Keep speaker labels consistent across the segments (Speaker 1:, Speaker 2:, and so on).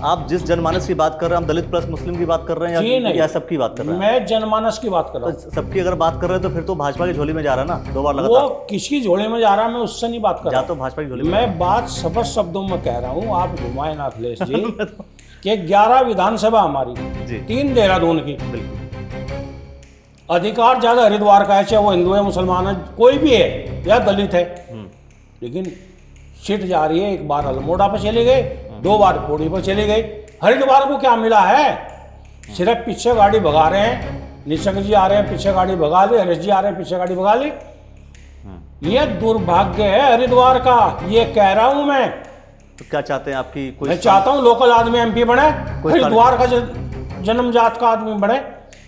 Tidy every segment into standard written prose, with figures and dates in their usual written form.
Speaker 1: आप जिस जनमानस की बात कर रहे हैं, हम दलित प्लस मुस्लिम की बात कर रहे हैं
Speaker 2: जी नहीं,
Speaker 1: या सबकी बात कर रहे हैं?
Speaker 2: मैं जनमानस की बात कर रहा हूँ।
Speaker 1: तो सबकी अगर बात कर रहे हैं तो फिर तो भाजपा की झोली में जा रहा है ना 2 बार
Speaker 2: वो
Speaker 1: लगातार।
Speaker 2: किसकी झोले में जा रहा है, मैं उससे नहीं बात कर
Speaker 1: जा
Speaker 2: रहा
Speaker 1: तो भाजपा की झोली में।
Speaker 2: मैं बात स्पष्ट शब्दों में कह रहा हूँ, आप घुमाए ना अखिलेश जी कि 11 विधानसभा हमारी,
Speaker 1: जी
Speaker 2: 3 देहरादून की,
Speaker 1: बिल्कुल।
Speaker 2: अधिकार ज्यादा हरिद्वार का है, चाहे वो हिंदू है, मुसलमान है, कोई भी है या दलित है, लेकिन सीट जा रही है। 1 बार अल्मोड़ा पर चले गए, 2 बार पौड़ी पर चले गए। हरिद्वार को क्या मिला है? सिर्फ पीछे गाड़ी भगा रहे हैं। निशंक जी आ रहे हैं, पीछे गाड़ी भगा ली। हरीश जी आ रहे हैं, पीछे गाड़ी भगा ली। ये दुर्भाग्य है हरिद्वार का, ये कह रहा हूं मैं।
Speaker 1: तो क्या चाहते हैं आपकी कोई?
Speaker 2: मैं चाहता हूं लोकल आदमी एमपी बने, हरिद्वार का जन्मजात का आदमी बने,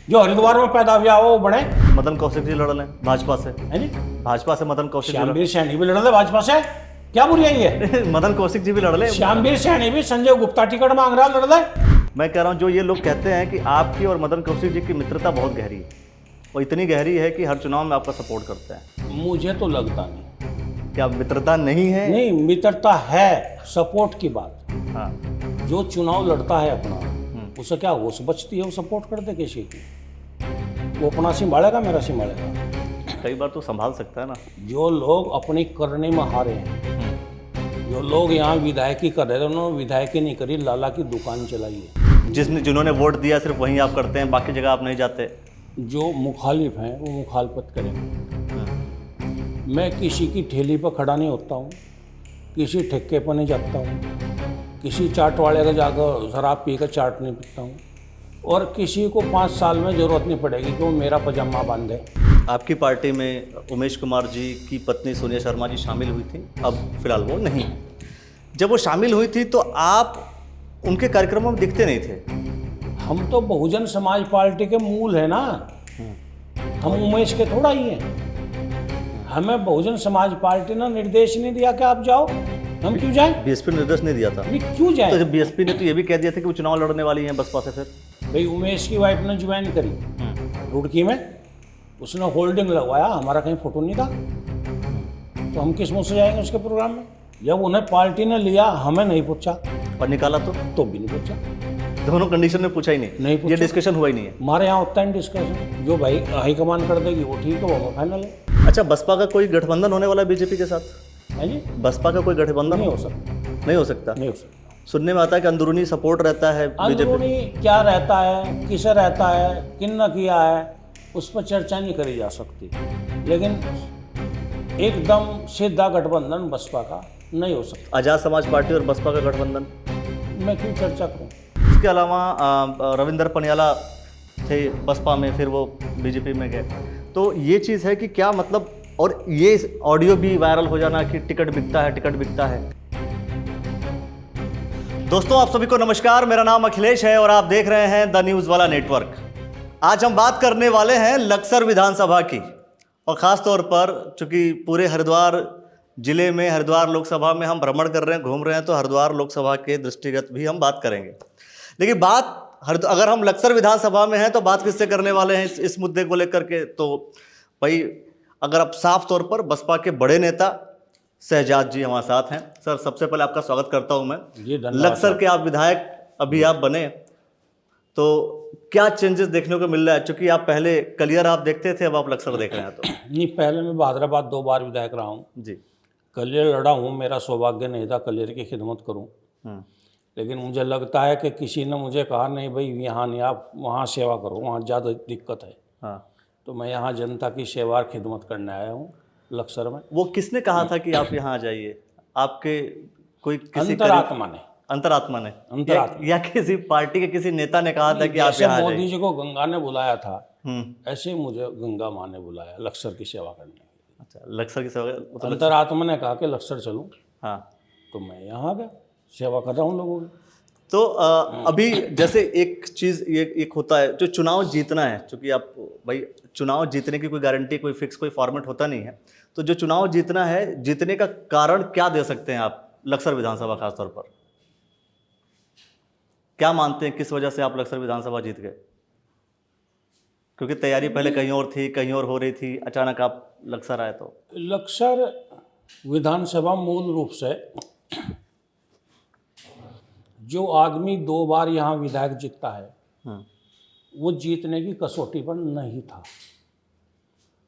Speaker 2: जो हरिद्वार में पैदा हुआ हो वो बने।
Speaker 1: मदन कौशिक जी लड़ रहे हैं भाजपा से,
Speaker 2: है जी?
Speaker 1: भाजपा से मदन कौशिक जी
Speaker 2: श्यामवीर सैनी भी लड़ रहे भाजपा से, क्या बुराई है?
Speaker 1: मदन कौशिक जी भी लड़ रहे हैं।
Speaker 2: श्यामवीर सैनी भी संजय गुप्ता टिकट मांग रहा, लड़ रहे।
Speaker 1: मैं कह रहा हूँ जो ये लोग कहते हैं कि आपकी और मदन कौशिक जी की मित्रता बहुत गहरी है, और इतनी गहरी है कि हर चुनाव में आपका सपोर्ट करते हैं।
Speaker 2: मुझे तो लगता नहीं।
Speaker 1: क्या मित्रता नहीं है?
Speaker 2: नहीं, मित्रता है, सपोर्ट की बात।
Speaker 1: हाँ।
Speaker 2: जो चुनाव लड़ता है अपना, उसे क्या होश बचती है वो सपोर्ट कर दे किसी की? वो अपना संभालेगा, मेरा संभालेगा?
Speaker 1: कई बार तो संभाल सकता है ना।
Speaker 2: जो लोग अपनी करने में हारे हैं, जो लोग यहाँ विधायकी कर रहे थे, उन्होंने विधायकी नहीं करी, लाला की दुकान चलाई है।
Speaker 1: जिन्होंने वोट दिया सिर्फ वहीं आप करते हैं, बाकी जगह आप नहीं जाते।
Speaker 2: जो मुखालिफ हैं वो मुखालफत करेंगे। मैं किसी की ठेली पर खड़ा नहीं होता हूँ, किसी ठेके पर नहीं जाता हूँ, किसी चाट वाले का जाकर शराब पी कर चाट नहीं पीता हूँ, और किसी को 5 साल में ज़रूरत नहीं पड़ेगी कि वो मेरा पजामा बांधे।
Speaker 1: आपकी पार्टी में उमेश कुमार जी की पत्नी सोनिया शर्मा जी शामिल हुई थी, अब फिलहाल वो नहीं है। जब वो शामिल हुई थी तो आप उनके कार्यक्रमों में दिखते नहीं थे।
Speaker 2: हम तो बहुजन समाज पार्टी के मूल है ना, हम उमेश के थोड़ा ही हैं। हमें बहुजन समाज पार्टी ने निर्देश नहीं दिया कि आप जाओ, हम क्यों जाएं?
Speaker 1: बीएसपी ने निर्देश नहीं दिया था।
Speaker 2: नहीं, क्यों जाएं?
Speaker 1: तो जब बीएसपी ने तो ये भी कह दिया था कि वो चुनाव लड़ने वाली हैं बसपा से, फिर
Speaker 2: भाई उमेश की वाइफ ने ज्वाइन करी रुड़की में, उसने होल्डिंग लगवाया, हमारा कहीं फोटो नहीं था, तो हम किस मुंह से जाएंगे उसके प्रोग्राम में? जब उन्हें पार्टी ने लिया, हमें नहीं पूछा,
Speaker 1: और निकाला तो
Speaker 2: भी नहीं पूछा।
Speaker 1: दोनों कंडीशन में पूछा ही नहीं
Speaker 2: पूछा।
Speaker 1: ये डिस्कशन हुआ ही नहीं है।
Speaker 2: हमारे यहाँ होता है डिस्कशन, जो भाई हाईकमान कर देगी वो ठीक है, वो फाइनल है।
Speaker 1: अच्छा, बसपा का कोई गठबंधन होने वाला है बीजेपी के साथ?
Speaker 2: है जी?
Speaker 1: बसपा का कोई गठबंधन
Speaker 2: नहीं हो सकता।
Speaker 1: नहीं हो सकता।
Speaker 2: नहीं हो सकता।
Speaker 1: सुनने में आता है कि अंदरूनी सपोर्ट रहता है बीजेपी।
Speaker 2: अंदरूनी क्या रहता है, किसे रहता है, किन न किया है, उस पर चर्चा नहीं करी जा सकती, लेकिन एकदम सीधा गठबंधन बसपा का नहीं हो सकता।
Speaker 1: आजाद समाज पार्टी और बसपा का गठबंधन
Speaker 2: मैं क्यों चर्चा करूं?
Speaker 1: इसके अलावा रविंदर पनियाला थे बसपा में, फिर वो बीजेपी में गए, तो ये चीज़ है कि क्या मतलब, और ये ऑडियो भी वायरल हो जाना कि टिकट बिकता है, टिकट बिकता है। दोस्तों आप सभी को नमस्कार, मेरा नाम अखिलेश है और आप देख रहे हैं द न्यूज़ वाला नेटवर्क। आज हम बात करने वाले हैं लक्सर विधानसभा की, और ख़ास तौर पर चूँकि पूरे हरिद्वार जिले में, हरिद्वार लोकसभा में हम भ्रमण कर रहे हैं, घूम रहे हैं, तो हरिद्वार लोकसभा के दृष्टिगत भी हम बात करेंगे। लेकिन अगर हम लक्सर विधानसभा में हैं तो बात किससे करने वाले हैं इस मुद्दे को लेकर के? तो भाई अगर आप साफ तौर पर बसपा के बड़े नेता शहजाद जी हमारे साथ हैं। सर, सबसे पहले आपका स्वागत करता हूं मैं। लक्सर के आप विधायक अभी आप बने, तो क्या चेंजेस देखने को मिल रहा है? चूंकि आप पहले कलियर आप देखते थे, अब आप लक्सर देख रहे हैं। तो
Speaker 2: नहीं, पहले मैं बहादुराबाद 2 बार विधायक रहा हूँ
Speaker 1: जी।
Speaker 2: कलियर लड़ा हूँ, मेरा सौभाग्य नहीं था कलियर की खिदमत करूँ, लेकिन मुझे लगता है कि किसी ने मुझे कहा नहीं भाई यहाँ नहीं, आप वहाँ सेवा करो, वहाँ ज़्यादा दिक्कत है।
Speaker 1: हाँ,
Speaker 2: तो मैं यहाँ जनता की सेवा और खिदमत करने आया हूँ लक्सर में।
Speaker 1: वो किसने कहा था कि आप यहाँ आ जाइए? आपके कोई किसी
Speaker 2: अंतरात्मा ने
Speaker 1: अंतरात्मा ने
Speaker 2: अंतरात्मा
Speaker 1: या किसी पार्टी के किसी नेता ने कहा था कि आप
Speaker 2: जैसे
Speaker 1: यहाँ आ
Speaker 2: मोदी
Speaker 1: जाइए?
Speaker 2: जी को गंगा ने बुलाया था, ऐसे ही मुझे गंगा माँ ने बुलाया लक्सर की सेवा करने।
Speaker 1: अच्छा, लक्सर की सेवा मतलब
Speaker 2: अंतरात्मा ने कहा कि लक्सर चलूँ,
Speaker 1: हाँ,
Speaker 2: तो मैं यहाँ आ गया, सेवा कर रहा हूँ लोगों की।
Speaker 1: तो अभी जैसे एक चीज़ ये एक होता है जो चुनाव जीतना है, क्योंकि आप भाई चुनाव जीतने की कोई गारंटी, कोई फिक्स, कोई फॉर्मेट होता नहीं है, तो जो चुनाव जीतना है, जीतने का कारण क्या दे सकते हैं आप लक्सर विधानसभा खासतौर पर? क्या मानते हैं किस वजह से आप लक्सर विधानसभा जीत गए? क्योंकि तैयारी पहले कहीं और थी, कहीं और हो रही थी, अचानक आप लक्सर आए। तो
Speaker 2: लक्सर विधानसभा मूल रूप से जो आदमी 2 बार यहाँ विधायक जीतता है
Speaker 1: हम्म,
Speaker 2: वो जीतने की कसौटी पर नहीं था।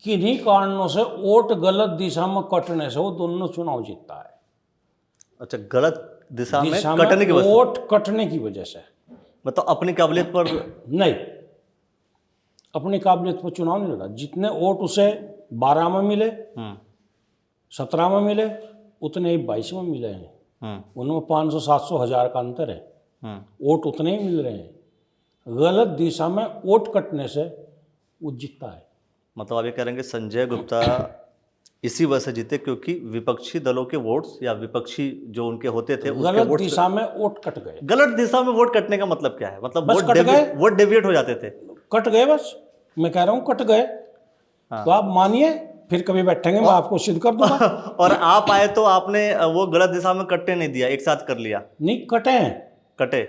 Speaker 2: किन्हीं कारणों से वोट गलत दिशा में कटने से वो दोनों चुनाव जीतता है।
Speaker 1: अच्छा, गलत दिशा में
Speaker 2: दिशा
Speaker 1: कटने की
Speaker 2: में
Speaker 1: वजह से,
Speaker 2: वोट कटने की वजह से
Speaker 1: मतलब अपनी काबिलियत पर।
Speaker 2: नहीं, अपनी काबिलियत पर चुनाव नहीं लड़ा। जितने वोट उसे 12 में मिले, 17 में मिले, उतने ही 22 में मिले हैं। उनमें 500, 700, 1000 का अंतर है। वोट उतने ही मिल रहे हैं। गलत दिशा में वोट कटने से वो जीतता है।
Speaker 1: मतलब आप ये कह रहे हैं कि संजय गुप्ता इसी वजह से जीते क्योंकि विपक्षी दलों के वोट्स या विपक्षी जो उनके होते थे उसके
Speaker 2: गलत
Speaker 1: वोट्स।
Speaker 2: दिशा में वोट कट गए।
Speaker 1: गलत दिशा में वोट कटने का मतलब क्या है? मतलब
Speaker 2: बस कट गए।
Speaker 1: वोट डेविएट हो जाते थे।
Speaker 2: कट गए, बस मैं कह रहा हूँ कट गए। तो आप मानिए, फिर कभी बैठेंगे मैं आपको सिद्ध कर दूंगा।
Speaker 1: और आप आए तो आपने वो गलत दिशा में कटने नहीं दिया, एक साथ कर लिया।
Speaker 2: नहीं कटे हैं,
Speaker 1: कटे।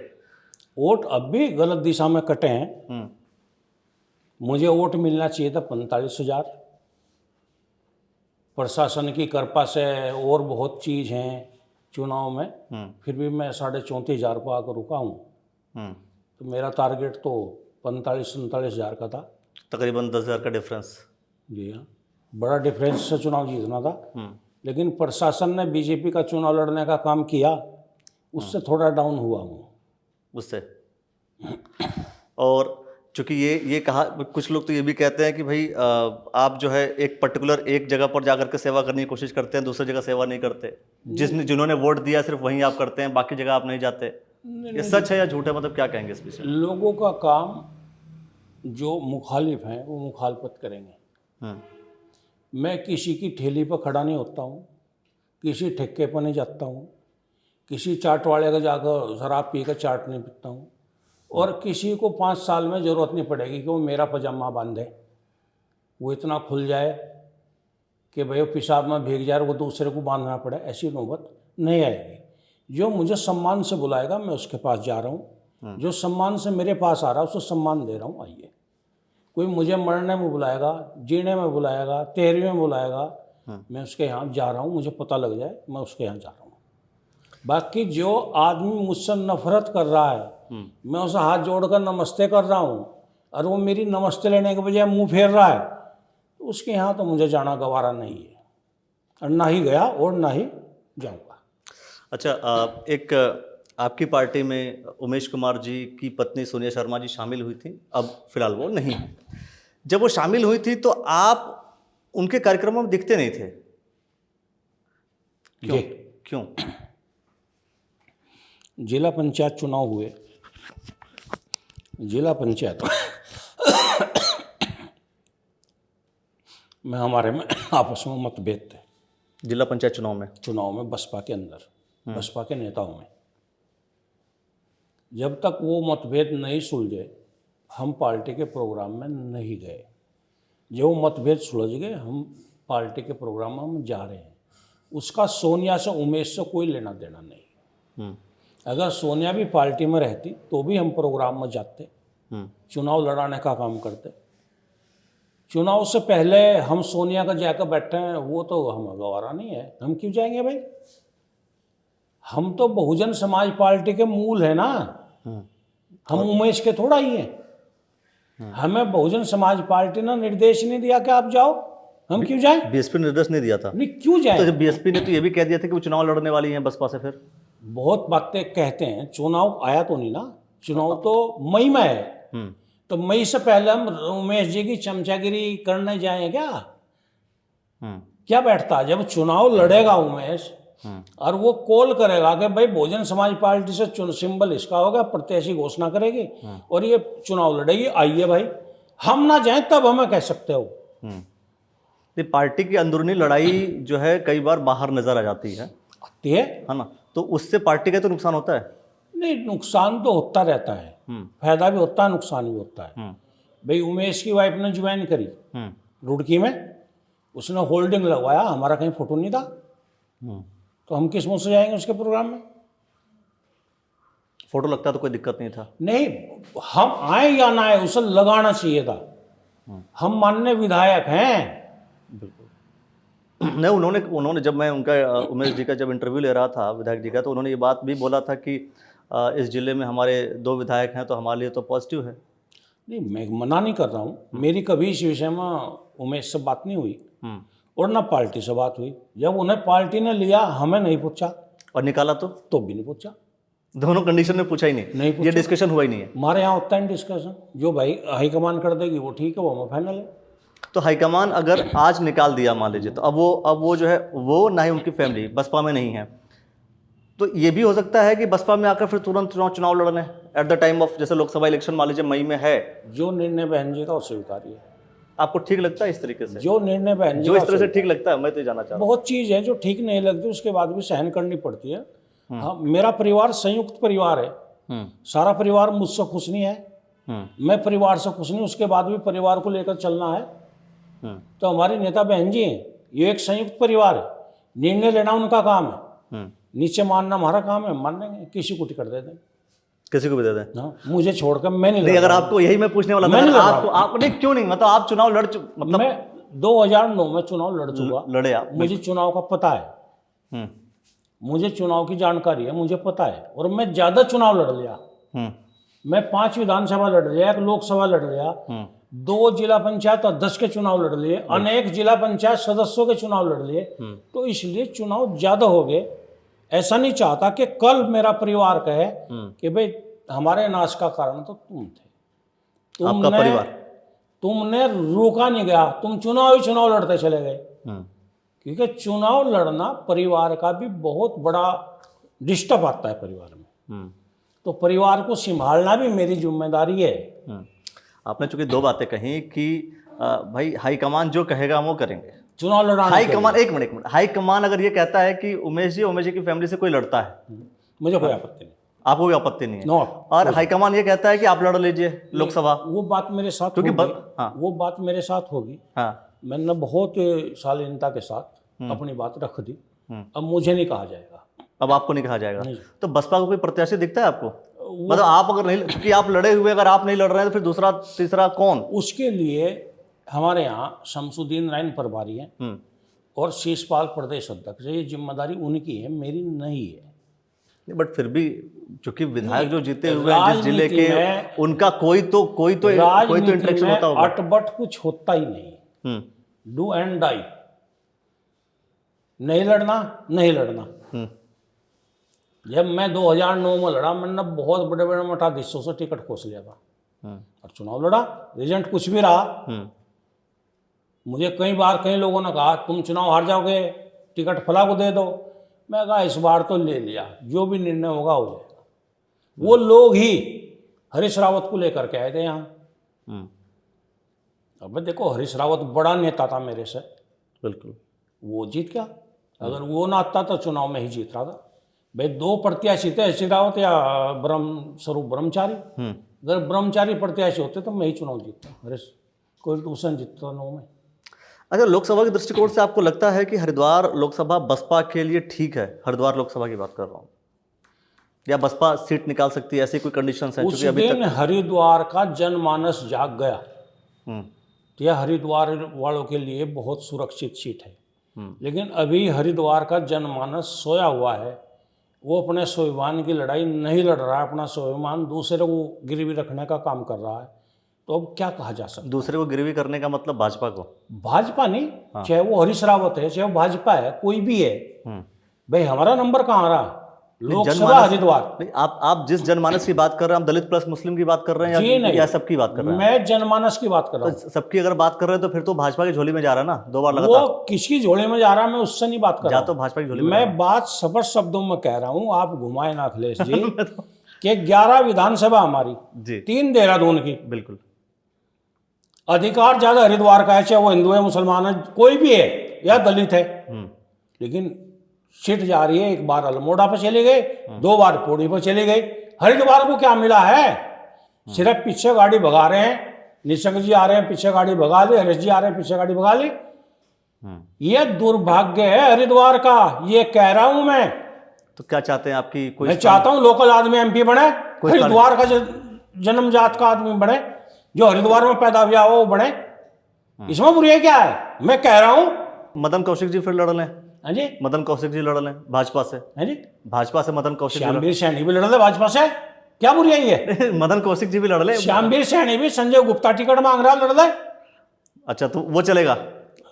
Speaker 2: वोट अब भी गलत दिशा में कटे हैं।
Speaker 1: हम्म,
Speaker 2: मुझे वोट मिलना चाहिए था 45,000। प्रशासन की कृपा से और बहुत चीज़ हैं चुनाव में, फिर भी मैं 34,500 पर आकर रुका हूँ। तो मेरा टारगेट तो 45-47,000 का था।
Speaker 1: तकरीबन 10,000 का डिफरेंस।
Speaker 2: जी हाँ, बड़ा डिफरेंस से चुनाव जीतना था। लेकिन प्रशासन ने बीजेपी का चुनाव लड़ने का काम किया, उससे थोड़ा डाउन हुआ हूँ
Speaker 1: उससे। और चूंकि ये कहा, कुछ लोग तो ये भी कहते हैं कि भाई आप जो है एक पर्टिकुलर एक जगह पर जाकर के सेवा करने की कोशिश करते हैं, दूसरी जगह सेवा नहीं करते। जिन्होंने वोट दिया सिर्फ वहीं आप करते हैं, बाकी जगह आप नहीं जाते। ये सच है या झूठ है? मतलब क्या कहेंगे इस विषय?
Speaker 2: लोगों का काम, जो मुखालिफ हैं वो मुखालफत करेंगे। मैं किसी की ठेली पर खड़ा नहीं होता हूँ, किसी ठेके पर नहीं जाता हूँ, किसी चाट वाले का जाकर शराब पी कर चाट नहीं पीता हूँ, और किसी को 5 साल में ज़रूरत नहीं पड़ेगी कि वो मेरा पजामा बांधे, वो इतना खुल जाए कि भाई वो पेशाब में भीग जाए और वो दूसरे को बांधना पड़े। ऐसी नौबत नहीं आएगी। जो मुझे सम्मान से बुलाएगा मैं उसके पास जा रहा हूँ, जो सम्मान से मेरे पास आ रहा है उसको सम्मान दे रहा हूँ। आइए, कोई मुझे मरने में बुलाएगा, जीने में बुलाएगा, 13वीं में बुलाएगा, मैं उसके यहाँ जा रहा हूँ, मुझे पता लग जाए मैं उसके यहाँ जा रहा हूँ। बाकी जो आदमी मुझसे नफरत कर रहा है, मैं उसे हाथ जोड़कर नमस्ते कर रहा हूँ और वो मेरी नमस्ते लेने के बजाय मुंह फेर रहा है, तो उसके यहाँ तो मुझे जाना गवारा नहीं है, और ना ही गया और ना ही जाऊँगा।
Speaker 1: अच्छा, एक आपकी पार्टी में उमेश कुमार जी की पत्नी सोनिया शर्मा जी शामिल हुई थी, अब फिलहाल वो नहीं है। जब वो शामिल हुई थी तो आप उनके कार्यक्रमों में दिखते नहीं थे, क्यों? क्यों?
Speaker 2: जिला पंचायत चुनाव हुए, जिला पंचायत में हमारे में आपस में मतभेद थे।
Speaker 1: जिला पंचायत चुनाव में
Speaker 2: बसपा के अंदर, बसपा के नेताओं में। जब तक वो मतभेद नहीं सुलझे हम पार्टी के प्रोग्राम में नहीं गए। जब वो मतभेद सुलझ गए हम पार्टी के प्रोग्राम में हम जा रहे हैं। उसका सोनिया से, उमेश से कोई लेना देना नहीं। अगर सोनिया भी पार्टी में रहती तो भी हम प्रोग्राम में जाते, चुनाव लड़ाने का काम करते। चुनाव से पहले हम सोनिया का जाकर बैठे हैं, वो तो हम गवारा नहीं है। हम क्यों जाएंगे भाई? हम तो बहुजन समाज पार्टी के मूल है ना, हम उमेश के थोड़ा ही हैं। हमें बहुजन समाज पार्टी ने निर्देश नहीं दिया कि आप जाओ, हम क्यों जाएं?
Speaker 1: बीएसपी निर्देश नहीं दिया था?
Speaker 2: नहीं, क्यों जाएं?
Speaker 1: तो जब बीएसपी ने तो ये भी कह दिया था कि वो चुनाव लड़ने वाली हैं बसपा से, फिर
Speaker 2: बहुत बातें कहते हैं। चुनाव आया तो नहीं ना, चुनाव तो मई में है, तो मई से पहले हम उमेश जी की चमचागिरी करने जाएं क्या? क्या बैठता? जब चुनाव लड़ेगा उमेश और वो कॉल करेगा कि भाई बहुजन समाज पार्टी से सिंबल इसका होगा, प्रत्याशी घोषणा करेगी और ये चुनाव लड़ेगी, आइए भाई। हम ना जाएं तब हमें कह सकते हो।
Speaker 1: ये पार्टी की अंदरूनी लड़ाई जो है कई बार बाहर नजर आ जाती है,
Speaker 2: आती है
Speaker 1: ना? तो उससे पार्टी का तो नुकसान होता है?
Speaker 2: नहीं, नुकसान तो होता रहता है, फायदा भी होता है, नुकसान भी होता है। भाई उमेश की वाइफ ने ज्वाइन करी रुड़की में, उसने होल्डिंग लगवाया, हमारा कहीं फोटो नहीं था, तो हम किस मुंह से जाएंगे उसके प्रोग्राम में?
Speaker 1: फोटो लगता तो कोई दिक्कत नहीं था।
Speaker 2: नहीं, हम आए या ना आए उसे लगाना चाहिए था। हम माननीय विधायक हैं।
Speaker 1: बिल्कुल नहीं, उन्होंने जब मैं उनका उमेश जी का जब इंटरव्यू ले रहा था विधायक जी का, तो उन्होंने ये बात भी बोला था कि इस जिले में हमारे 2 विधायक हैं, तो हमारे लिए तो पॉजिटिव है।
Speaker 2: नहीं, मैं मना नहीं कर रहा हूँ, मेरी कभी इस विषय में उमेश से बात नहीं हुई और ना पार्टी से बात हुई। जब उन्हें पार्टी ने लिया, हमें नहीं पूछा
Speaker 1: और निकाला तो
Speaker 2: भी नहीं पूछा।
Speaker 1: दोनों कंडीशन में पूछा ही नहीं
Speaker 2: पूछा।
Speaker 1: ये डिस्कशन हुआ ही नहीं है।
Speaker 2: हमारे यहाँ होता है डिस्कशन, जो भाई हाईकमान कर देगी वो ठीक है, वो हमें फाइनल है।
Speaker 1: तो हाईकमान अगर आज निकाल दिया मान लीजिए, तो अब वो जो है वो ना ही उनकी फैमिली बसपा में नहीं है, तो ये भी हो सकता है कि बसपा में आकर फिर तुरंत चुनाव लड़ने एट द टाइम ऑफ, जैसे लोकसभा इलेक्शन मान लीजिए मई में है।
Speaker 2: जो निर्णय बहन जी का वो स्वीकारिए।
Speaker 1: आपको ठीक लगता है इस तरीके से?
Speaker 2: जो निर्णय बहन जी
Speaker 1: जो इस तरह से ठीक लगता है, मैं तो जानना चाहता हूँ।
Speaker 2: बहुत चीज़ है जो ठीक नहीं लगती, उसके बाद भी सहन करनी पड़ती है। हाँ, मेरा परिवार संयुक्त परिवार है, सारा परिवार मुझसे खुश नहीं है, मैं परिवार से खुश नहीं, उसके बाद भी परिवार को लेकर चलना है। तो हमारे नेता बहन जी हैं, ये एक संयुक्त परिवार है, निर्णय लेना उनका काम है, नीचे मानना हमारा काम है। मानेंगे, किसी को टिकट दे दें,
Speaker 1: किसी को भी दे दें।
Speaker 2: हाँ, मुझे छोड़कर मैं नहीं।
Speaker 1: अगर आपको यही मैं पूछने वाला था, आपको आपने क्यों नहीं, मतलब आप चुनाव मतलब
Speaker 2: मैं 2009 में चुनाव लड़ चुका,
Speaker 1: लड़े आप?
Speaker 2: मुझे चुनाव का पता है, मुझे चुनाव की जानकारी है, मुझे पता है, और मैं ज्यादा चुनाव लड़ लिया। मैं 5 विधानसभा लड़ लिया, 1 लोकसभा लड़ लिया, 2 जिला पंचायत अध्यक्ष के चुनाव लड़ लिए, अनेक जिला पंचायत सदस्यों के चुनाव लड़ लिए। तो इसलिए चुनाव ज्यादा हो गए। ऐसा नहीं चाहता कि कल मेरा परिवार कहे कि भाई हमारे नाश का कारण तो तुम थे,
Speaker 1: आपका परिवार,
Speaker 2: तुमने रोका नहीं गया, तुम चुनाव लड़ते चले गए। क्योंकि चुनाव लड़ना परिवार का भी बहुत बड़ा डिस्टर्ब आता है परिवार में, तो परिवार को संभालना भी मेरी जिम्मेदारी है।
Speaker 1: आपने चूंकि 2 बातें कही कि भाई हाईकमान जो कहेगा वो करेंगे,
Speaker 2: चुनाव लड़ाना।
Speaker 1: हाईकमान, एक मिनट, हाईकमान अगर ये कहता है कि उमेश जी की फैमिली से कोई लड़ता है,
Speaker 2: मुझे कोई आपत्ति नहीं,
Speaker 1: आपको भी आपत्ति नहीं है,
Speaker 2: नो।
Speaker 1: और हाईकमान ये कहता है कि आप लड़ लीजिए लोकसभा,
Speaker 2: वो बात मेरे साथ
Speaker 1: क्योंकि
Speaker 2: हाँ, वो बात मेरे साथ होगी।
Speaker 1: हाँ,
Speaker 2: मैंने बहुत शालीनता के साथ अपनी बात रख दी। अब मुझे नहीं कहा जाएगा,
Speaker 1: अब आपको नहीं कहा जाएगा। तो बसपा को कोई प्रत्याशी दिखता है आपको? मतलब आप अगर नहीं, क्योंकि आप लड़े हुए, अगर आप नहीं लड़ रहे हैं तो फिर दूसरा तीसरा कौन? उसके
Speaker 2: लिए हमारे यहाँ शमसुद्दीन राइन प्रभारी हैं और शीशपाल प्रदेश अध्यक्ष, ये जिम्मेदारी उनकी है, मेरी नहीं है।
Speaker 1: बट फिर भी चूंकि विधायक जो जीते हुए हैं जिस जिले के, उनका कोई तो इंटरेक्शन होता होगा।
Speaker 2: अटबट कुछ होता ही नहीं, डू एंड डाई, नहीं लड़ना। जब मैं 2009 में लड़ा, मैंने बहुत बड़े बड़े मठाधीशों से टिकट खोस लिया था और चुनाव लड़ा, रिजल्ट कुछ भी रहा। मुझे कई लोगों ने कहा तुम चुनाव हार जाओगे, टिकट फला को दे दो। मैं कहा इस बार तो ले लिया, जो भी निर्णय होगा हो जाएगा। वो लोग ही हरीश रावत को लेकर के आए थे यहाँ। अब देखो, हरीश रावत बड़ा नेता था मेरे से,
Speaker 1: बिल्कुल,
Speaker 2: वो जीत गया। अगर वो ना आता तो चुनाव में ही जीत रहा था। भाई 2 प्रत्याशी थे, हरीश रावत या स्वरूप ब्रह्मचारी। अगर ब्रह्मचारी प्रत्याशी होते तो मैं ही चुनाव जीतता, हरीश कोई दूसरा जीतता 9 में।
Speaker 1: अच्छा, लोकसभा के दृष्टिकोण से आपको लगता है कि हरिद्वार लोकसभा बसपा के लिए ठीक है? हरिद्वार लोकसभा की बात कर रहा हूँ, या बसपा सीट निकाल सकती है, ऐसी कोई कंडीशन है?
Speaker 2: उस दिन हरिद्वार का जनमानस जाग गया, तो यह हरिद्वार वालों के लिए बहुत सुरक्षित सीट है। लेकिन अभी हरिद्वार का जनमानस सोया हुआ है, वो अपने स्वाभिमान की लड़ाई नहीं लड़ रहा है, अपना स्वाभिमान दूसरे को गिरवी रखने का काम कर रहा है। तो अब क्या कहा जा सकता?
Speaker 1: दूसरे को गिरवी करने का मतलब भाजपा को?
Speaker 2: भाजपा नहीं, चाहे वो हरीश रावत है, चाहे वो भाजपा है, कोई भी है। भाई हमारा नंबर कहाँ रहा? लोकसभा हरिद्वार।
Speaker 1: आप जिस जनमानस की बात कर रहे हैं, आप दलित प्लस मुस्लिम की बात कर रहे हैं या सबकी बात कर रहे हैं?
Speaker 2: मैं जनमानस की बात कर रहा हूँ।
Speaker 1: तो सबकी अगर बात कर रहे हैं तो फिर तो भाजपा की झोली में जा रहा है ना, 2 बार लगातार।
Speaker 2: वो किसकी झोली में जा रहा है, मैं उससे नहीं बात कर रहा।
Speaker 1: तो भाजपा की झोली में
Speaker 2: मैं बात स्पष्ट शब्दों में कह रहा हूँ, आप घुमाए ना अखिलेश जी कि 11 विधानसभा हमारी, 3 देहरादून की,
Speaker 1: बिल्कुल
Speaker 2: अधिकार ज्यादा हरिद्वार का है, चाहे वो हिंदू है, मुसलमान है, कोई भी है या दलित है। लेकिन सीट जा रही है, 1 बार अल्मोड़ा पर चले गए, 2 बार पौड़ी पर चले गए। हरिद्वार को क्या मिला है? सिर्फ पीछे गाड़ी भगा रहे हैं, निशंक जी आ रहे हैं पीछे गाड़ी भगा ली, हरीश जी आ रहे हैं पीछे गाड़ी भगा ली। यह दुर्भाग्य है हरिद्वार का, ये कह रहा हूं मैं।
Speaker 1: तो क्या चाहते हैं आपकी? कोई
Speaker 2: मैं चाहता हूं लोकल आदमी MP बने, हरिद्वार का जन्मजात का आदमी बने, जो हरिद्वार में पैदा हुआ हो वो बने। इसमें बुराई क्या है? मैं कह रहा हूं
Speaker 1: मदन कौशिक जी फिर लड़ लें,
Speaker 2: हाँ जी,
Speaker 1: मदन कौशिक जी लड़ रहे हैं भाजपा से।
Speaker 2: हाँ जी,
Speaker 1: भाजपा से मदन कौशिक जी
Speaker 2: श्यामवीर सैनी भी लड़ रहे भाजपा से, क्या बुराई है?
Speaker 1: लड़ मदन कौशिक जी भी लड़ रहे हैं।
Speaker 2: श्यामवीर सैनी भी संजय गुप्ता टिकट मांग रहा लड़ रहे।
Speaker 1: अच्छा, तो वो चलेगा,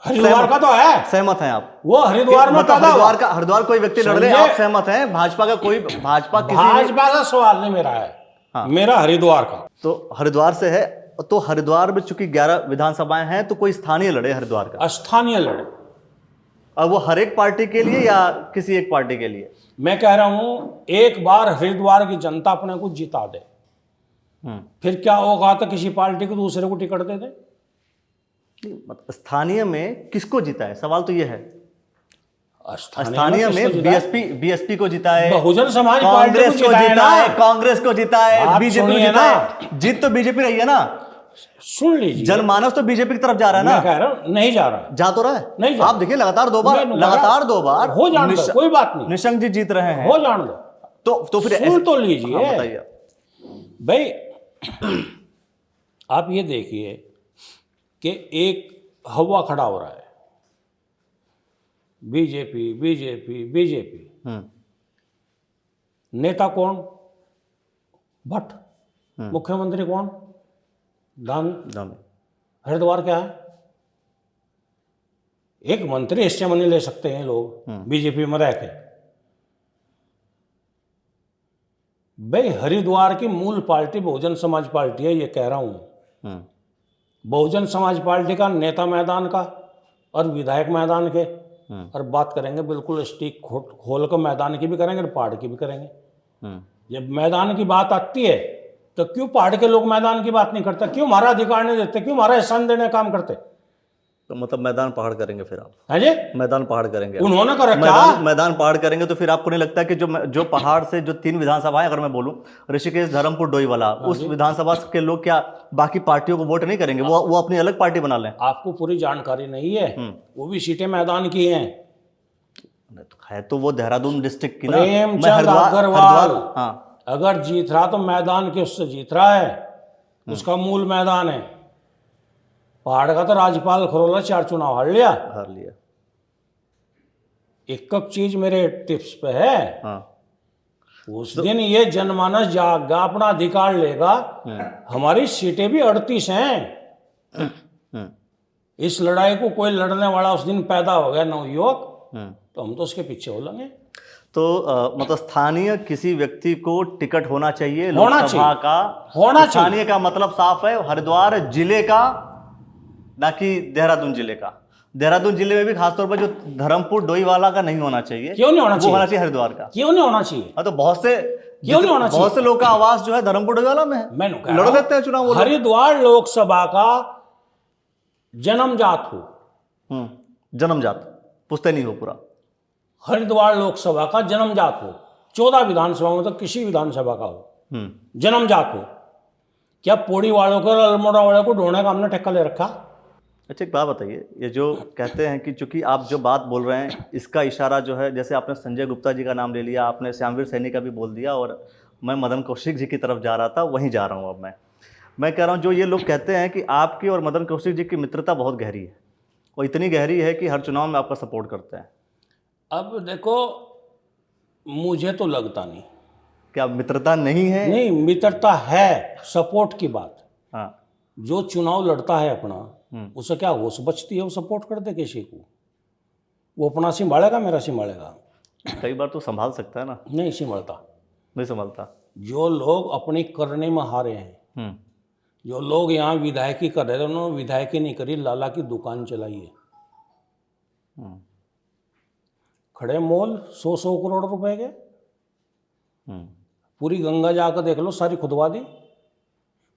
Speaker 2: हरिद्वार का तो है,
Speaker 1: सहमत हैं आप?
Speaker 2: वो हरिद्वार में पैदा हुआ।
Speaker 1: हरिद्वार कोई व्यक्ति लड़ रहे हैं, आप सहमत हैं? भाजपा का कोई, भाजपा
Speaker 2: का सवाल नहीं मेरा है,
Speaker 1: हाँ,
Speaker 2: मेरा हरिद्वार का।
Speaker 1: तो हरिद्वार से है, तो हरिद्वार में चूंकि 11 विधानसभाएं हैं, तो कोई स्थानीय लड़े हरिद्वार का,
Speaker 2: स्थानीय लड़े।
Speaker 1: और वो हर एक पार्टी के लिए या किसी एक पार्टी के लिए?
Speaker 2: मैं कह रहा हूं एक बार हरिद्वार की जनता अपने को जिता दे, फिर क्या होगा, तो किसी पार्टी को दूसरे को टिकट दे दे।
Speaker 1: स्थानीय में किसको जीता है, सवाल तो ये है।
Speaker 2: स्थानीय
Speaker 1: में बीएसपी को जिता है,
Speaker 2: बहुजन समाज पार्टी
Speaker 1: कांग्रेस को जीता है, कांग्रेस को जीता है, बीजेपी को जीता है। जीत तो बीजेपी रही है ना,
Speaker 2: सुन लीजिए।
Speaker 1: जनमानस तो बीजेपी की तरफ जा रहा है ना।
Speaker 2: मैं कह रहा हूं नहीं जा रहा,
Speaker 1: जा तो रहा है,
Speaker 2: नहीं जा।
Speaker 1: आप देखिए लगातार 2 बार
Speaker 2: हो जाने दो, कोई बात नहीं,
Speaker 1: निशंक जी जीत रहे हैं,
Speaker 2: हो जाने दो।
Speaker 1: तो फिर
Speaker 2: सुन तो लीजिए।
Speaker 1: हाँ, बताइए
Speaker 2: भाई, आप ये देखिए कि एक हवा खड़ा हो रहा है, बीजेपी बीजेपी बीजेपी। नेता कौन? भट्ट। मुख्यमंत्री कौन? दान। हरिद्वार क्या है? एक मंत्री हिस्से में नहीं ले सकते हैं लोग बीजेपी में रह के। भाई, हरिद्वार की मूल पार्टी बहुजन समाज पार्टी है, ये कह रहा हूं। बहुजन समाज पार्टी का नेता मैदान का और विधायक मैदान के, और बात करेंगे बिल्कुल स्टिक खोल कर मैदान की भी करेंगे और पहाड़ की भी करेंगे। जब मैदान की बात आती है तो क्यों पहाड़ के लोग मैदान की बात नहीं करते? क्यों हमारा अधिकार नहीं देते? क्यों हमारा एहसान देने का काम करते?
Speaker 1: तो मतलब मैदान पहाड़ करेंगे फिर आप?
Speaker 2: है जी,
Speaker 1: मैदान पहाड़ करेंगे
Speaker 2: उन्होंने कर रखा।
Speaker 1: मैदान पहाड़ करेंगे तो फिर आपको नहीं लगता कि जो पहाड़ से जो 3 विधानसभाएं, अगर मैं बोलूं ऋषिकेश, धर्मपुर, डोईवाला, उस विधानसभा के लोग क्या बाकी पार्टियों को वोट नहीं करेंगे? वो अपनी अलग पार्टी बना लें?
Speaker 2: आपको पूरी जानकारी नहीं है, वो भी सीटें मैदान की हैं।
Speaker 1: है तो वो देहरादून डिस्ट्रिक्ट की ना।
Speaker 2: प्रेमचंद अग्रवाल अगर जीत रहा तो मैदान के उससे जीत रहा है, उसका मूल मैदान है। पहाड़ का तो राज्यपाल खरोला 4 चुनाव हार लिया। एक चीज मेरे टिप्स पे है, उस दिन ये जनमानस जागा, अपना अधिकार लेगा। हमारी सीटें भी 38 हैं। इस लड़ाई को कोई लड़ने वाला उस दिन पैदा हो गया नवयुवक, तो हम तो उसके पीछे हो लेंगे।
Speaker 1: तो मतलब स्थानीय किसी व्यक्ति को टिकट होना चाहिए,
Speaker 2: होना
Speaker 1: लोकसभा का
Speaker 2: होना चाहिए।
Speaker 1: स्थानीय का मतलब साफ है, हरिद्वार जिले का, ना कि देहरादून जिले का। देहरादून जिले में भी खासतौर पर जो धर्मपुर, डोईवाला का नहीं होना चाहिए।
Speaker 2: क्यों नहीं होना चाहिए?
Speaker 1: वो होना चाहिए हरिद्वार का।
Speaker 2: क्यों नहीं होना चाहिए?
Speaker 1: तो बहुत से
Speaker 2: क्यों नहीं होना चाहिए?
Speaker 1: बहुत से लोग का आवाज जो है धर्मपुर, डोईवाला में है, लड़ लेते हैं चुनाव।
Speaker 2: हरिद्वार लोकसभा का जन्मजात हो,
Speaker 1: जन्मजात पुश्ते नहीं हो पूरा,
Speaker 2: हरिद्वार लोकसभा का जन्मजात हो, 14 विधानसभाओं में तो किसी विधानसभा का हो, जन्मजात हो। क्या पौड़ी वालों को, अल्मोड़ा वालों को ढूंढने का हमने ठेका ले रखा?
Speaker 1: अच्छा, एक बात बताइए, ये जो कहते हैं कि चूंकि आप जो बात बोल रहे हैं इसका इशारा जो है, जैसे आपने संजय गुप्ता जी का नाम ले लिया, आपने श्यामवीर सैनी का भी बोल दिया, और मैं मदन कौशिक जी की तरफ जा रहा था, वहीं जा रहा हूँ अब मैं कह रहा हूँ, जो ये लोग कहते हैं कि आपकी और मदन कौशिक जी की मित्रता बहुत गहरी है, और इतनी गहरी है कि हर चुनाव में आपका सपोर्ट करते हैं।
Speaker 2: अब देखो, मुझे तो लगता नहीं।
Speaker 1: क्या मित्रता नहीं है?
Speaker 2: नहीं, मित्रता है, सपोर्ट की बात।
Speaker 1: हाँ,
Speaker 2: जो चुनाव लड़ता है अपना, उसे क्या होश बचती है? वो सपोर्ट कर दे किसी को? वो अपना संभालेगा, मेरा संभालेगा?
Speaker 1: कई बार तो संभाल सकता है ना।
Speaker 2: नहीं संभालता,
Speaker 1: नहीं संभालता।
Speaker 2: जो लोग अपनी करने में हारे हैं, जो लोग यहाँ विधायकी कर रहे थे, उन्होंने विधायकी नहीं करी, लाला की दुकान चलाई है। खड़े मोल 100 करोड़ रुपए के, पूरी गंगा जाकर देख लो, सारी खुदवा दी।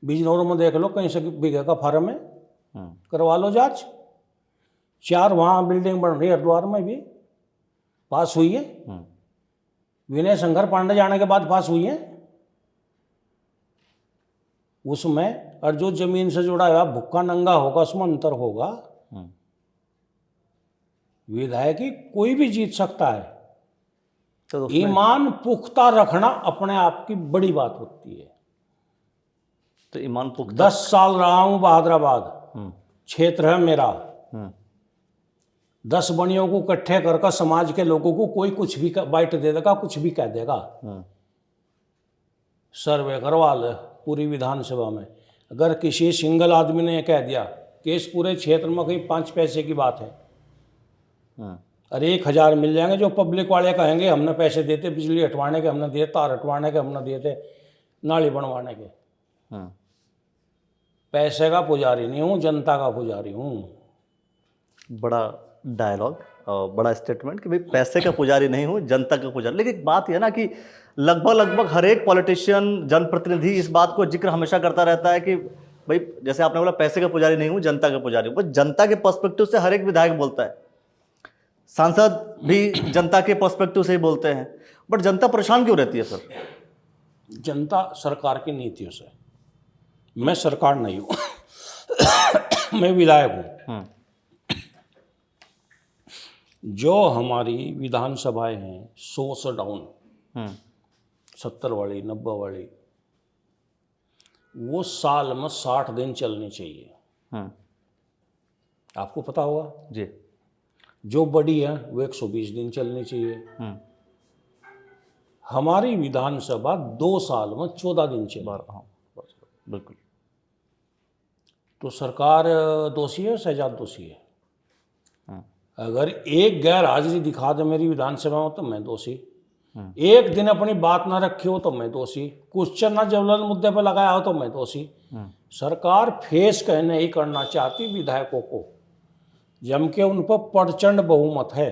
Speaker 2: बिजनौर में देख लो, कहीं से बीघे का फार्म है, करवा लो जांच। 4 वहाँ बिल्डिंग बन रही है, हरिद्वार में भी पास हुई है, विनय शंकर पांडे जाने के बाद पास हुई है उसमें। और जो जमीन से जुड़ा हुआ भुक्का नंगा होगा, उसमें अंतर होगा। विधायकी कोई भी जीत सकता है,
Speaker 1: तो
Speaker 2: ईमान पुख्ता रखना अपने आप की बड़ी बात होती है।
Speaker 1: तो ईमान पुख्ता,
Speaker 2: 10 साल रहा हूं बहादुराबाद, क्षेत्र है मेरा। 10 बनियों को इकट्ठे कर समाज के लोगों को कोई कुछ भी बाइट दे देगा, कुछ भी कह देगा। सर्वे करवा ले पूरी विधानसभा में, अगर किसी सिंगल आदमी ने कह दिया कि इस पूरे क्षेत्र में कहीं 5 पैसे की बात है, अरे 1000 मिल जाएंगे। जो पब्लिक वाले कहेंगे हमने पैसे देते बिजली हटवाने के, हमने दिए तार हटवाने के, हमने दिए थे नाली बनवाने के। पैसे का पुजारी नहीं हूँ, जनता का पुजारी हूँ।
Speaker 1: बड़ा डायलॉग और बड़ा स्टेटमेंट कि भाई पैसे का पुजारी नहीं हूँ, जनता का पुजारी। लेकिन एक बात यह ना कि लगभग हर एक पॉलिटिशियन, जनप्रतिनिधि इस बात को जिक्र हमेशा करता रहता है कि भाई जैसे आपने बोला पैसे का पुजारी नहीं हूँ, जनता का पुजारी हूँ। बस जनता के पर्सपेक्टिव से हर एक विधायक बोलता है, सांसद भी जनता के पर्सपेक्टिव से ही बोलते हैं, बट जनता परेशान क्यों रहती है सर?
Speaker 2: जनता सरकार की नीतियों से, मैं सरकार नहीं हूँ मैं विधायक हूँ। जो हमारी विधानसभाएं हैं 100 से डाउन, 70 वाली 90 वाली, वो साल में 60 दिन चलनी चाहिए। आपको पता होगा
Speaker 1: जी।
Speaker 2: जो बड़ी है वो 120 दिन चलनी चाहिए। हमारी विधानसभा 2 साल में 14 दिन चली।
Speaker 1: बिल्कुल।
Speaker 2: तो सरकार दोषी है, शहजाद दोषी है। अगर एक गैर हाजिरी दिखा दे मेरी विधानसभा में तो मैं दोषी, एक दिन अपनी बात ना रखी हो तो मैं दोषी, क्वेश्चन ना ज्वलन मुद्दे पर लगाया हो तो मैं दोषी। सरकार फेस कह नहीं करना चाहती विधायकों को, जम के उन पर प्रचंड बहुमत है।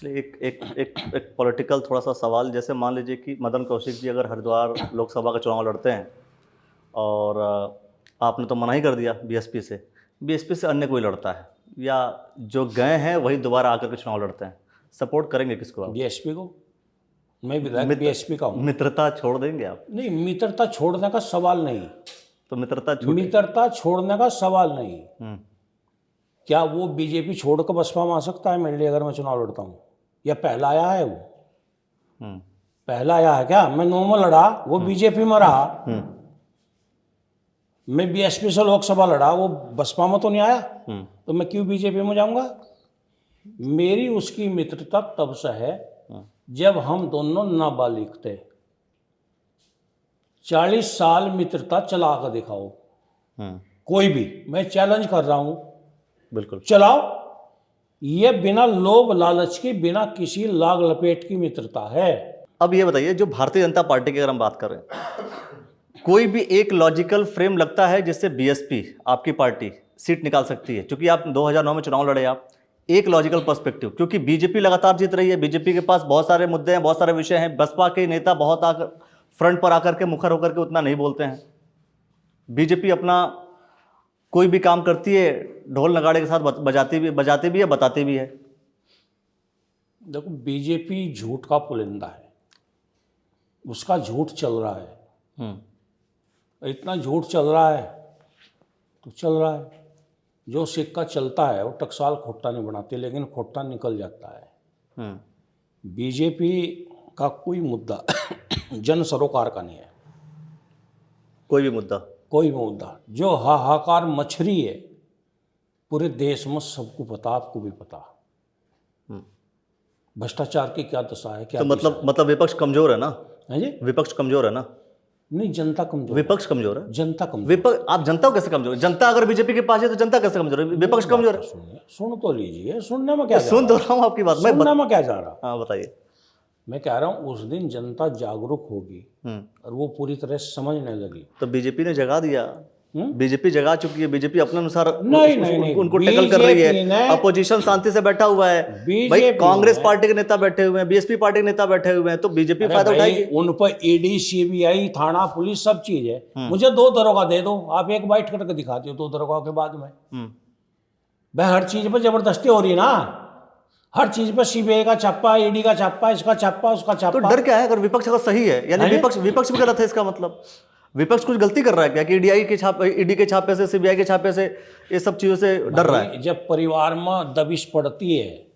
Speaker 1: एक एक एक एक पॉलिटिकल थोड़ा सा सवाल, जैसे मान लीजिए कि मदन कौशिक जी अगर हरिद्वार लोकसभा का चुनाव लड़ते हैं और आपने तो मना ही कर दिया बीएसपी से अन्य कोई लड़ता है, या जो गए हैं वही दोबारा आकर के चुनाव लड़ते हैं, सपोर्ट करेंगे किसको आप?
Speaker 2: बीएसपी को। मैं विधायक बीएसपी का हूँ।
Speaker 1: मित्रता छोड़ देंगे आप?
Speaker 2: नहीं, मित्रता छोड़ने का सवाल नहीं।
Speaker 1: तो मित्रता
Speaker 2: छोड़ने का सवाल नहीं। क्या वो बीजेपी छोड़ कर बसपा में आ सकता है मेरे लिए अगर मैं चुनाव लड़ता हूँ? या पहला आया है वो? पहला आया है क्या? मैं 9 में लड़ा, वो बीजेपी में रहा। मैं बीएसपी से लोकसभा लड़ा, वो बसपा में तो नहीं आया, तो मैं क्यों बीजेपी में जाऊंगा? मेरी उसकी मित्रता तब से है जब हम दोनों नाबालिग थे। 40 साल मित्रता चला कर दिखाओ कोई भी, मैं चैलेंज कर रहा हूं,
Speaker 1: बिल्कुल
Speaker 2: चलाओ। ये बिना लोभ लालच की, बिना किसी लाग लपेट की मित्रता है।
Speaker 1: अब ये बताइए, जो भारतीय जनता पार्टी की अगर हम बात कर रहे हैं, कोई भी एक लॉजिकल फ्रेम लगता है जिससे बीएसपी आपकी पार्टी सीट निकाल सकती है? क्योंकि आप 2009 में चुनाव लड़े, आप एक लॉजिकल पर्सपेक्टिव, क्योंकि बीजेपी लगातार जीत रही है, बीजेपी के पास बहुत सारे मुद्दे हैं, बहुत सारे विषय हैं, बसपा के नेता बहुत आकर फ्रंट पर आकर के मुखर होकर के उतना नहीं बोलते हैं। बीजेपी अपना कोई भी काम करती है ढोल नगाड़े के साथ बजाती भी है, बताती भी है।
Speaker 2: देखो, बीजेपी झूठ का पुलिंदा है, उसका झूठ चल रहा है। इतना झूठ चल रहा है तो चल रहा है। जो सिक्का चलता है वो टकसाल खोटा नहीं बनाती, लेकिन खोटा निकल जाता है। बीजेपी का कोई मुद्दा जन सरोकार का नहीं है।
Speaker 1: कोई भी मुद्दा
Speaker 2: जो हाहाकार मछली है पूरे देश में सबको पता, आपको भी पता। भ्रष्टाचार की क्या दशा है, क्या
Speaker 1: तो मतलब विपक्ष कमजोर है ना?
Speaker 2: है जी?
Speaker 1: विपक्ष कमजोर है ना?
Speaker 2: नहीं, जनता कमजोर।
Speaker 1: विपक्ष कमजोर है,
Speaker 2: जनता कमजोर।
Speaker 1: विपक्ष, आप जनता को कैसे कमजोर? जनता अगर बीजेपी के पास है तो जनता कैसे कमजोर है? विपक्ष कमजोर है।
Speaker 2: सुन तो लीजिए, सुनने में क्या
Speaker 1: सुन तो रहा हूँ आपकी बात।
Speaker 2: सुनने में क्या जा रहा?
Speaker 1: हाँ बताइए।
Speaker 2: मैं कह रहा हूँ उस दिन जनता जागरूक होगी और वो पूरी तरह समझने लगी।
Speaker 1: तो बीजेपी ने जगा दिया, बीजेपी जगा चुकी है, बीजेपी अपने अनुसार
Speaker 2: नहीं,
Speaker 1: उनको टैकल कर रही है। अपोजिशन शांति से बैठा हुआ है भाई, कांग्रेस पार्टी के नेता बैठे हुए हैं, बीएसपी पार्टी के नेता बैठे हुए हैं, तो बीजेपी फायदा उठाएगी।
Speaker 2: उन पर ईडी, सीबीआई, थाना, पुलिस सब चीज है। मुझे 2 दरोगा दे दो, आप एक बाइट करके दिखा दो 2 दरोगा के बाद में। भाई हर चीज पर जबरदस्ती हो रही है ना, हर चीज पर सीबीआई का छापा, ईडी का छापा, इसका छापा, उसका छापा।
Speaker 1: तो डर क्या है? अगर विपक्ष अगर सही है, यानी विपक्ष भी गलत है, इसका मतलब विपक्ष कुछ गलती कर रहा है क्या कि ईडी के छापे से, सीबीआई के छापे से, ये सब चीजों से डर रहा है?
Speaker 2: जब परिवार में दबिश पड़ती है,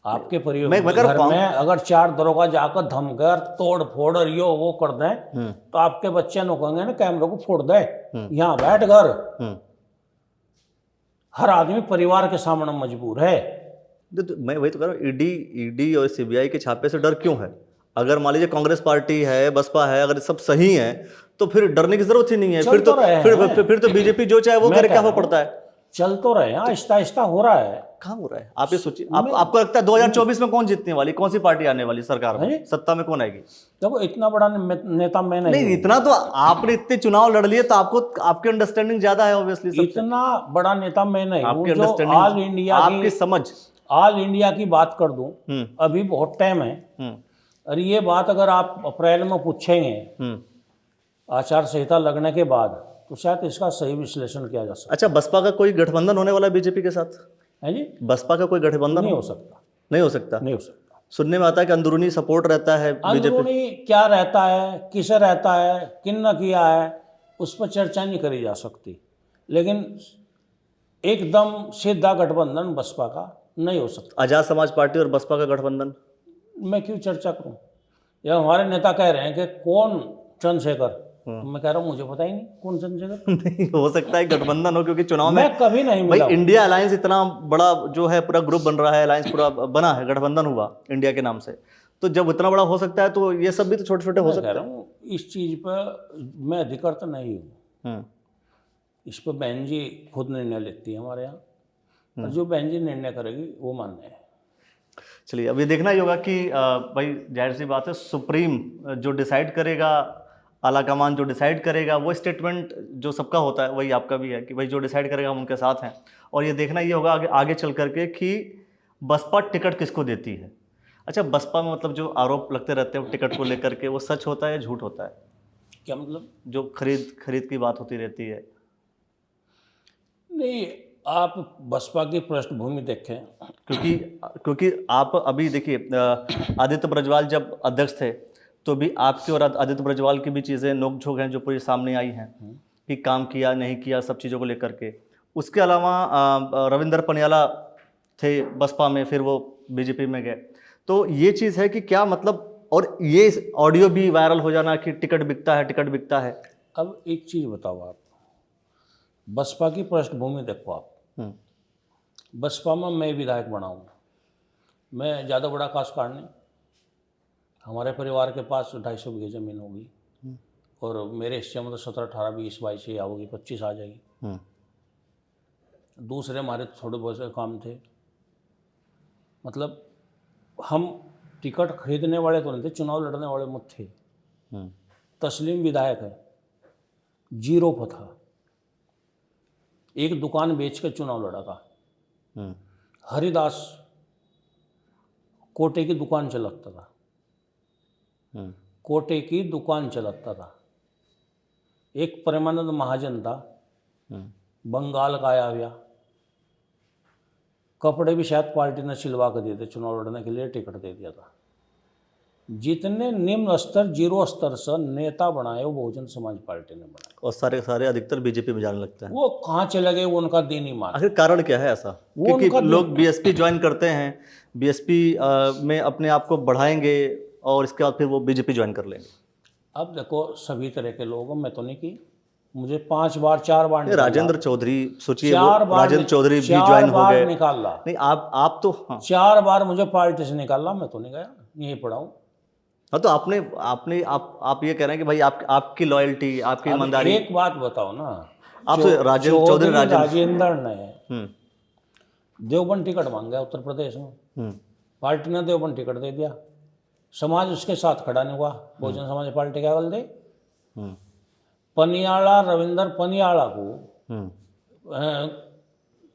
Speaker 2: आपके परिवार घर में अगर 4 दरोगा जाकर धमकर तोड़ फोड़ यो वो कर दें, तो आपके बच्चे नो कहेंगे ना कैमरे को फोड़ दे, यहाँ बैठ घर। हर आदमी परिवार के सामने मजबूर है।
Speaker 1: तो मैं वही तो कह रहा हूँ, ईडी और सीबीआई के छापे से डर क्यों है? अगर मान लीजिए कांग्रेस पार्टी है, बसपा है, अगर सब सही है तो फिर डरने की जरूरत ही नहीं है।
Speaker 2: चल तो रहे हैं।
Speaker 1: फिर तो बीजेपी जो चाहे वो
Speaker 2: मैं
Speaker 1: करे,
Speaker 2: कह
Speaker 1: क्या
Speaker 2: रहा
Speaker 1: हो पड़ता है?
Speaker 2: चल तो रहे हैं, आहिस्ता आहिस्ता हो रहा है।
Speaker 1: कहाँ हो रहा है? आप ये सोचिए, आपको लगता है 2024 में कौन जीतने वाली, कौन सी पार्टी आने वाली सरकार में, सत्ता में कौन आएगी?
Speaker 2: देखो इतना बड़ा नेता मैं नहीं
Speaker 1: नहीं, इतना तो आपने इतने चुनाव लड़ लिए तो आपको, आपकी अंडरस्टैंडिंग ज्यादा है ऑब्वियसली सबसे।
Speaker 2: इतना बड़ा नेता मैं नहीं हूँ
Speaker 1: आपकी
Speaker 2: जो
Speaker 1: अंडरस्टैंडिंग,
Speaker 2: ऑल इंडिया
Speaker 1: आपकी समझ,
Speaker 2: ऑल इंडिया की बात कर दूं। अभी बहुत टाइम है, और ये बात अगर आप अप्रैल में पूछेंगे आचार संहिता लगने के बाद, तो शायद इसका सही विश्लेषण किया जा सकता
Speaker 1: अच्छा, बसपा का कोई गठबंधन होने वाला है बीजेपी के साथ?
Speaker 2: है जी।
Speaker 1: बसपा का कोई गठबंधन
Speaker 2: नहीं हो सकता,
Speaker 1: नहीं हो सकता।
Speaker 2: नहीं हो सकता।
Speaker 1: सुनने में आता है कि अंदरूनी सपोर्ट रहता है बीजेपी।
Speaker 2: अंदरूनी क्या रहता है, किसे रहता है, किन न किया है, उस पर चर्चा नहीं करी जा सकती, लेकिन एकदम सीधा गठबंधन बसपा का नहीं हो सकता।
Speaker 1: आजाद समाज पार्टी और बसपा का गठबंधन,
Speaker 2: मैं क्यों चर्चा करूं? या हमारे नेता कह रहे हैं कि कौन चंद्रशेखर, मैं कह रहा हूं मुझे पता ही नहीं कौन चंद्रशेखर।
Speaker 1: नहीं हो सकता है गठबंधन हो, क्योंकि चुनाव में
Speaker 2: मैं कभी नहीं
Speaker 1: भाई
Speaker 2: मिला।
Speaker 1: इंडिया अलायंस इतना बड़ा जो है पूरा ग्रुप बन रहा है, अलायंस पूरा बना है, गठबंधन हुआ इंडिया के नाम से, तो जब इतना बड़ा हो सकता है तो ये सब भी तो छोटे छोटे हो
Speaker 2: मैं
Speaker 1: सकते
Speaker 2: कह रहा हूँ इस चीज पर मैं अधिकृत नहीं हूँ।
Speaker 1: हैं।
Speaker 2: इस पर बहन जी खुद निर्णय लेती है हमारे यहाँ, और जो बहन जी निर्णय करेगी वो मान्य है।
Speaker 1: चलिए, अब ये देखना ही होगा कि भाई जाहिर सी बात है, सुप्रीम जो डिसाइड करेगा, आला कमान जो डिसाइड करेगा, वो स्टेटमेंट जो सबका होता है वही आपका भी है कि भाई जो डिसाइड करेगा हम उनके साथ हैं। और ये देखना ये होगा आगे चल करके कि बसपा टिकट किसको देती है। अच्छा, बसपा में मतलब जो आरोप लगते रहते हैं टिकट को लेकर के, वो सच होता है या झूठ होता है?
Speaker 2: क्या मतलब?
Speaker 1: जो खरीद की बात होती रहती है।
Speaker 2: नहीं, आप बसपा की पृष्ठभूमि देखें,
Speaker 1: क्योंकि आप अभी देखिए, आदित्य ब्रजवाल जब अध्यक्ष थे तो भी आपके और आदित्य ब्रजवाल की भी चीज़ें नोकझोंक हैं जो पूरी सामने आई हैं कि काम किया नहीं किया, सब चीज़ों को लेकर के। उसके अलावा रविंदर पनियाला थे बसपा में, फिर वो बीजेपी में गए। तो ये चीज़ है कि क्या मतलब, और ये ऑडियो भी वायरल हो जाना कि टिकट बिकता है, टिकट बिकता है।
Speaker 2: अब एक चीज़ बताओ, आप बसपा की पृष्ठभूमि देखो। आप बसपा में मैं विधायक बना हूँ, मैं ज़्यादा बड़ा काश्तकार नहीं, हमारे परिवार के पास 250 बीघे ज़मीन होगी, और मेरे हिस्से में तो 17, 18, 20, 22 या होगी, 25 आ जाएगी। दूसरे हमारे थोड़े बहुत से काम थे, मतलब हम टिकट खरीदने वाले तो नहीं थे, चुनाव लड़ने वाले मत थे। तस्लीम विधायक है, 0 पर था, एक दुकान बेच के चुनाव लड़ा था। हरिदास कोटे की दुकान चलाता था, कोटे की दुकान चलाता था। एक प्रेमानंद महाजन था, बंगाल का आया हुआ, कपड़े भी शायद पार्टी ने सिलवा कर दिए थे, चुनाव लड़ने के लिए टिकट दे दिया था। जितने निम्न स्तर, 0 स्तर से नेता बनाए वो बहुजन समाज पार्टी ने बनाए, और
Speaker 1: सारे अधिकतर बीजेपी में जाने लगते हैं।
Speaker 2: वो कहाँ चले गए, वो उनका दिन ही मान।
Speaker 1: आखिर कारण क्या है ऐसा? क्योंकि लोग बीएसपी ज्वाइन करते हैं, बीएसपी में अपने आप को बढ़ाएंगे और इसके बाद फिर वो बीजेपी ज्वाइन कर लेंगे।
Speaker 2: अब देखो, सभी तरह के लोग, मैं तो नहीं की, मुझे 5 बार 4 बार
Speaker 1: राजेंद्र चौधरी, सोचिए राजेंद्र चौधरी भी ज्वाइन हो गए।
Speaker 2: निकाला
Speaker 1: नहीं, आप तो
Speaker 2: 4 बार मुझे पार्टी से निकाला, मैं तो नहीं गया, यहीं पड़ा हूँ।
Speaker 1: हाँ, तो आप ये कह रहे हैं कि भाई आपकी लॉयल्टी, आपकी ईमानदारी।
Speaker 2: एक बात बताओ ना,
Speaker 1: आप तो
Speaker 2: राजेंद्र ने देवबंद टिकट मांगा उत्तर प्रदेश में, पार्टी ने देवबंद टिकट दे दिया, समाज उसके साथ खड़ा नहीं हुआ, बहुजन समाज पार्टी क्या गल दे। पनियाला, रविंदर पनियाला को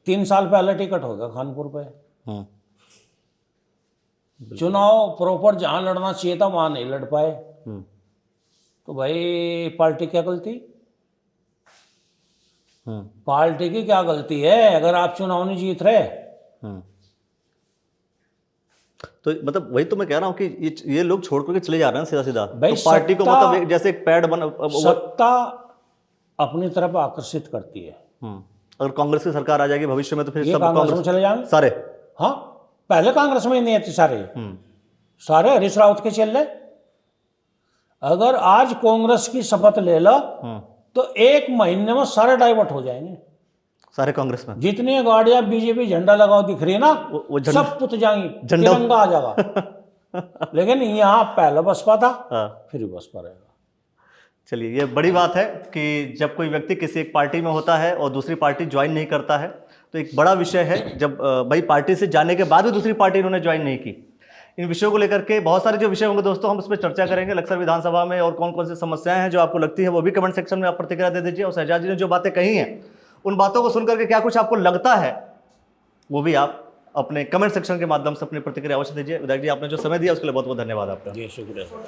Speaker 2: 3 साल पहले टिकट हो गया कानपुर पे। चुनाव प्रॉपर जहां लड़ना चाहिए था वहां नहीं लड़ पाए, तो भाई पार्टी क्या गलती? पार्टी की क्या गलती है अगर आप चुनाव नहीं जीत रहे?
Speaker 1: तो मतलब वही तो मैं कह रहा हूं कि ये लोग छोड़ करके चले जा रहे हैं सीधा सीधा।
Speaker 2: भाई
Speaker 1: तो पार्टी को मतलब जैसे एक पैड
Speaker 2: सत्ता अपनी तरफ आकर्षित करती है।
Speaker 1: अगर कांग्रेस की सरकार आ जाएगी भविष्य में तो फिर सब
Speaker 2: कांग्रेस में चले जाएंगे
Speaker 1: सारे।
Speaker 2: हाँ, पहले कांग्रेस में ही नहीं थे सारे हरीश रावत के चल रहे। अगर आज कांग्रेस की शपथ ले लो तो 1 महीने में सारे डाइवर्ट हो जाएंगे।
Speaker 1: सारे कांग्रेस में
Speaker 2: जितनी गाड़ियां बीजेपी झंडा लगाओ दिख रही है ना,
Speaker 1: वो झंडा-
Speaker 2: सब पुत जाएंगी,
Speaker 1: झंडा-
Speaker 2: तिरंगा आ जाएगा। लेकिन यहाँ पहला बसपा था,
Speaker 1: हाँ।
Speaker 2: फिर बसपा रहेगा।
Speaker 1: चलिए, ये बड़ी बात है कि जब कोई व्यक्ति किसी एक पार्टी में होता है और दूसरी पार्टी ज्वाइन नहीं करता है तो एक बड़ा विषय है। जब भाई पार्टी से जाने के बाद भी दूसरी पार्टी इन्होंने ज्वाइन नहीं की, इन विषयों को लेकर के बहुत सारे जो विषय होंगे दोस्तों, हम उस पर चर्चा करेंगे लक्सर विधानसभा में। और कौन कौन सी समस्याएं हैं जो आपको लगती है वो भी कमेंट सेक्शन में आप प्रतिक्रिया दे दीजिए। और शहजाद जी ने जो बातें कही हैं उन बातों को सुनकर के क्या कुछ आपको लगता है वो भी आप अपने कमेंट सेक्शन के माध्यम से अपनी प्रतिक्रिया अवश्य दीजिए। विधायक जी, आपने जो समय दिया उसके लिए बहुत बहुत धन्यवाद आपका।
Speaker 2: जी शुक्रिया।